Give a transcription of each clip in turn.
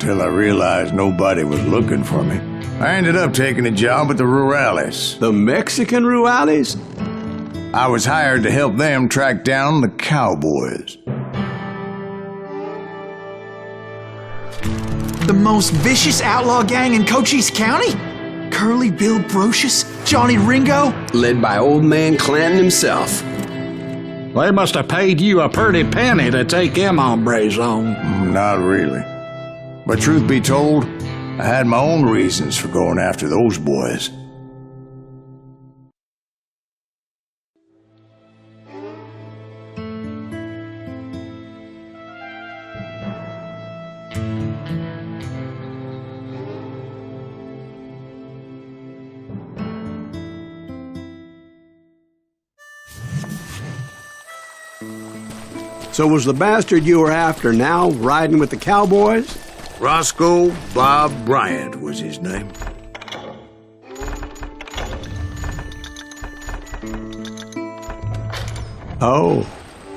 until I realized nobody was looking for me. I ended up taking a job at the Rurales. The Mexican Rurales? I was hired to help them track down the cowboys. The most vicious outlaw gang in Cochise County? Curly Bill Brocious? Johnny Ringo? Led by old man Clanton himself. They must have paid you a pretty penny to take them hombres on. Not really. But truth be told, I had my own reasons for going after those boys. So was the bastard you were after now riding with the cowboys? Roscoe Bob Bryant was his name. Oh.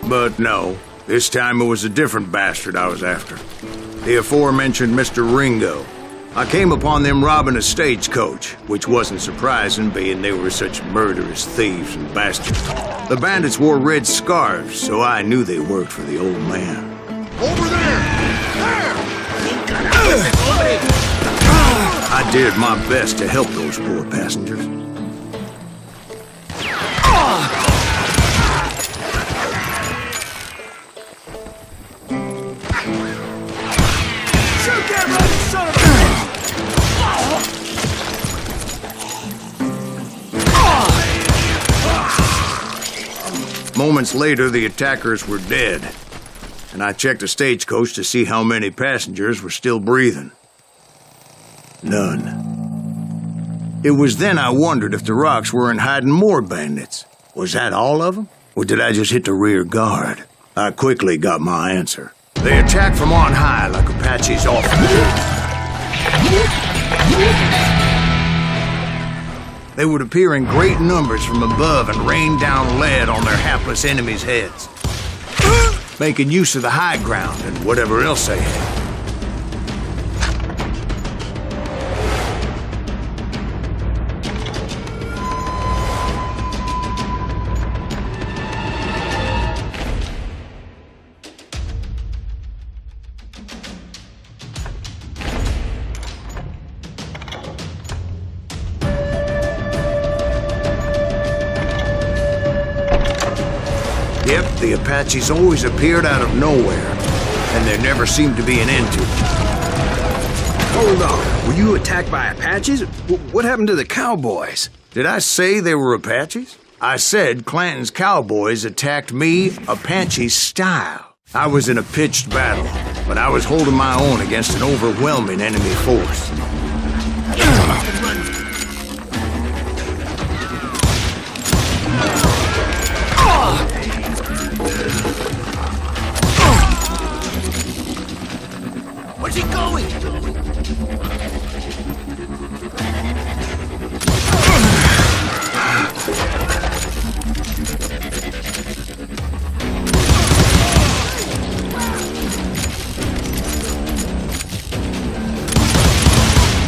But no, this time it was a different bastard I was after. The aforementioned Mr. Ringo. I came upon them robbing a stagecoach, which wasn't surprising, being they were such murderous thieves and bastards. The bandits wore red scarves, so I knew they worked for the old man. Over there! There! I did my best to help those poor passengers. Shoot that bloody son of a... Moments later, the attackers were dead, and I checked the stagecoach to see how many passengers were still breathing. None. It was then I wondered if the rocks weren't hiding more bandits. Was that all of them? Or did I just hit the rear guard? I quickly got my answer. They attacked from on high like Apaches often do. They would appear in great numbers from above and rain down lead on their hapless enemies' heads, making use of the high ground and whatever else they had. Yep, the Apaches always appeared out of nowhere, and there never seemed to be an end to it. Hold on. Were you attacked by Apaches? What happened to the cowboys? Did I say they were Apaches? I said Clanton's cowboys attacked me Apache style. I was in a pitched battle, but I was holding my own against an overwhelming enemy force. Where's he going?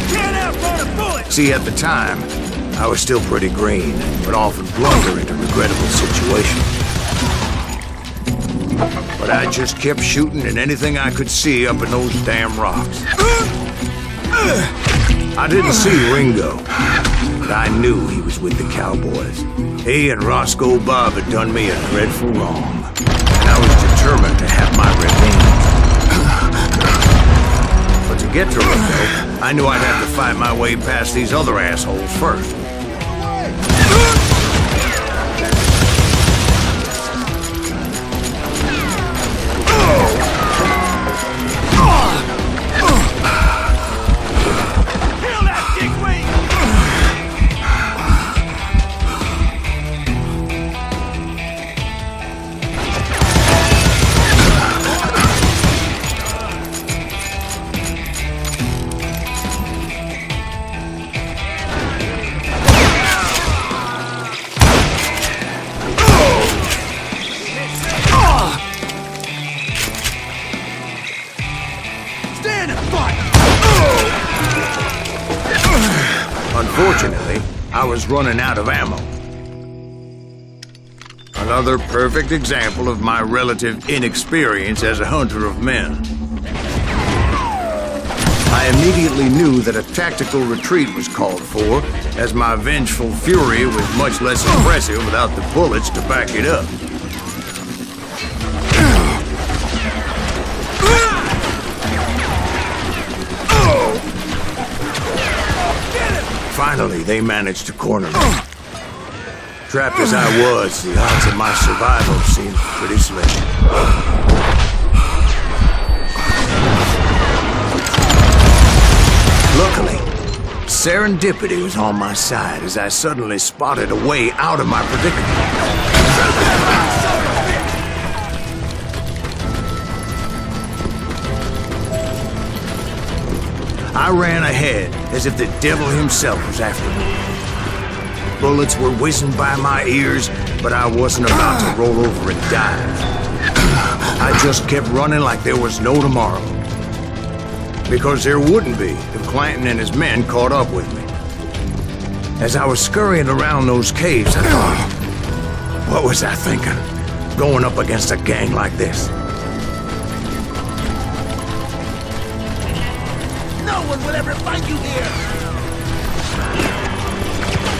Can't outrun a bullet! See, at the time, I was still pretty green, but often blunder into regrettable situations. But I just kept shooting at anything I could see up in those damn rocks. I didn't see Ringo, but I knew he was with the cowboys. He and Roscoe Bob had done me a dreadful wrong, and I was determined to have my revenge. But to get to Ringo, I knew I'd have to fight my way past these other assholes first. Unfortunately, I was running out of ammo. Another perfect example of my relative inexperience as a hunter of men. I immediately knew that a tactical retreat was called for, as my vengeful fury was much less impressive without the bullets to back it up. Finally, they managed to corner me. Trapped as I was, the odds of my survival seemed pretty slim. Luckily, serendipity was on my side as I suddenly spotted a way out of my predicament. I ran ahead as if the devil himself was after me. Bullets were whizzing by my ears, but I wasn't about to roll over and die. I just kept running like there was no tomorrow. Because there wouldn't be if Clanton and his men caught up with me. As I was scurrying around those caves, I thought, what was I thinking? Going up against a gang like this? No one will ever find you here!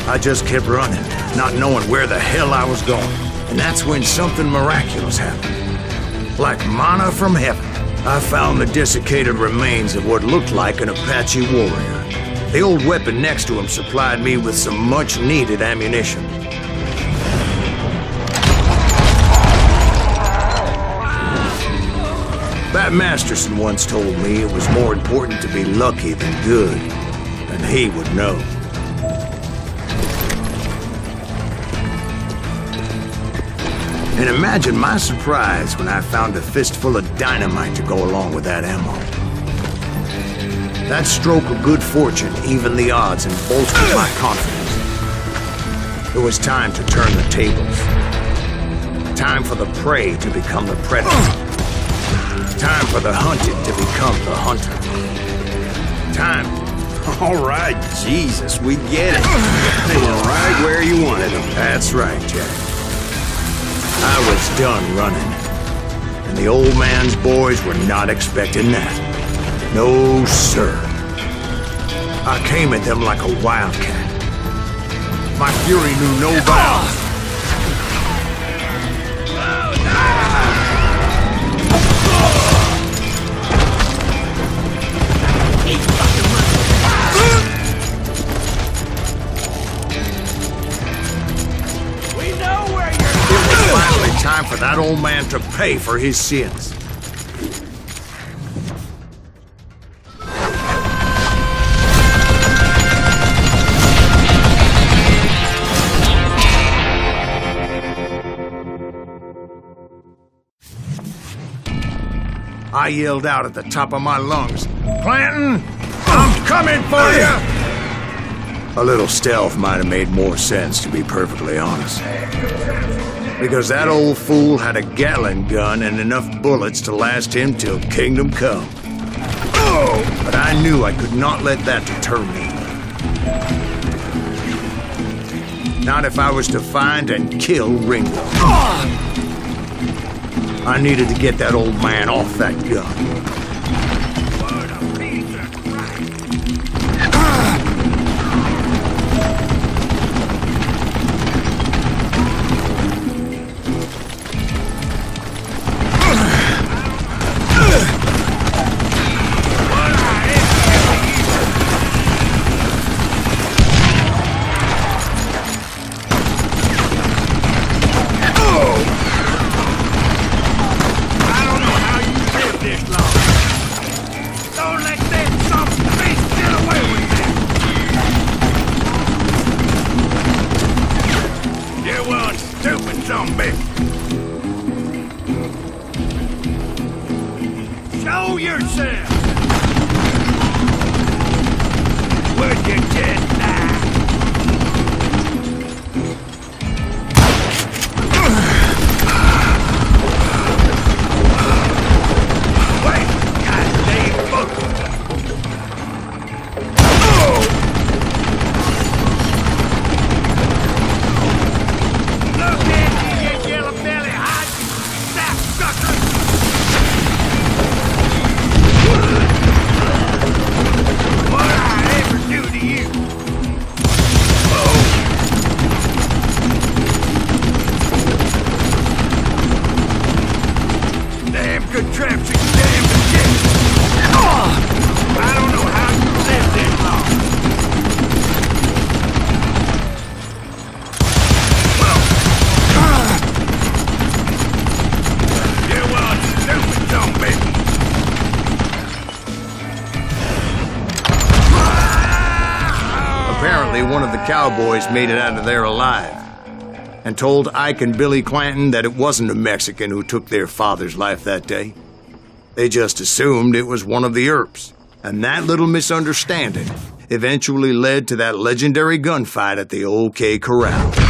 I just kept running, not knowing where the hell I was going. And that's when something miraculous happened. Like manna from heaven, I found the desiccated remains of what looked like an Apache warrior. The old weapon next to him supplied me with some much-needed ammunition. Bat Masterson once told me it was more important to be lucky than good, and he would know. And imagine my surprise when I found a fistful of dynamite to go along with that ammo. That stroke of good fortune evened the odds and bolstered my confidence. It was time to turn the tables. Time for the prey to become the predator. Time for the hunted to become the hunter. Time. All right, Jesus, we get it. They were right where you wanted them. That's right, Jack. I was done running. And the old man's boys were not expecting that. No, sir. I came at them like a wildcat. My fury knew no bounds. Time for that old man to pay for his sins. I yelled out at the top of my lungs, "Clanton, I'm coming for you!" A little stealth might have made more sense, to be perfectly honest. Because that old fool had a Gatling gun and enough bullets to last him till kingdom come. Oh! But I knew I could not let that deter me. Not if I was to find and kill Ringo. I needed to get that old man off that gun. Show yourself! Would you just die? Wait! Goddamn fucker! Fortunately, one of the cowboys made it out of there alive and told Ike and Billy Clanton that it wasn't a Mexican who took their father's life that day. They just assumed it was one of the Earps, and that little misunderstanding eventually led to that legendary gunfight at the OK Corral.